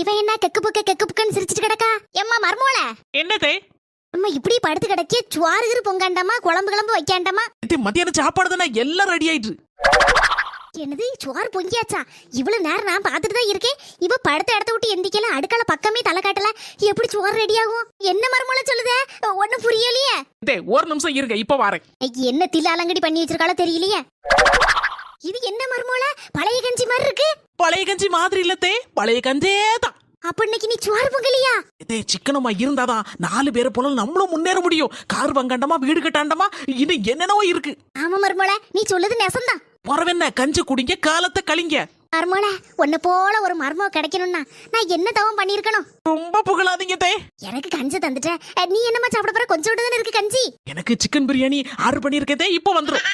இவன் என்ன கெக்கு புக்கன்னு சிரிச்சிட்டு கிடக்கா? எம்மா மர்மோள என்னதே அம்மா இப்படி படுத்து கிடக்கே, சுவாறு பொங்காண்டாமா, குழம்பு வைக்காண்டாமா? மத்தியான சாப்பாடு தானே எல்லாம் ரெடி ஆயிட்டு. என்னது சுவாறு பொங்கியாச்சா? இவ்வளவு நேரம் நான் பார்த்துட்டு தான் இருக்கேன். இவ படுத்த இடத்த விட்டு எந்திக்கல, அடுக்கல பக்கமே தலை காட்டல. எப்படி சுவாறு ரெடி ஆகும்? என்ன மர்மோள சொல்லுதே? ஒன்னும் புரியலையே. ஒரு நிமிஷம் இருங்க, இப்ப வரேன். என்ன தில்ல அலங்கடி பண்ணி வச்சிருக்காளோ தெரியலையே. இது என்ன மர்மோள? பழைய கஞ்சி மாதிரி இருக்கு. பழைய கஞ்சி மாதிரி இல்லத்தே, பழைய கஞ்சே தான். அப்ப இன்னைக்கு நீ சுவாறு பொங்கலியா? இதே சிக்கனமா இருந்தாதான் 4 பேரை போல நம்மளும் முன்னேற முடியும். கார் வாங்காண்டமா, வீடு கட்டாண்டமா, இன்னும் என்னென்னவோ இருக்கு. ஆமா மர்மோள, நீ சொல்லுது நெசந்தான். வரவென்ன கஞ்சி குடிங்க, காலத்தை கழிங்க. மர்மோள, உன்னை போல ஒரு மர்மோ கிடைக்கணும்னா நான் என்ன தவம் பண்ணிருக்கணும்? ரொம்ப புகழாதீங்க தே. எனக்கு கஞ்சி தந்துட்ட, நீ என்னமா சாப்பிட போற? கொஞ்சோண்டு தானே இருக்கு கஞ்சி. எனக்கு சிக்கன் பிரியாணி ஆர்டர் பண்ணிருக்கதே, இப்போ வந்துரும்.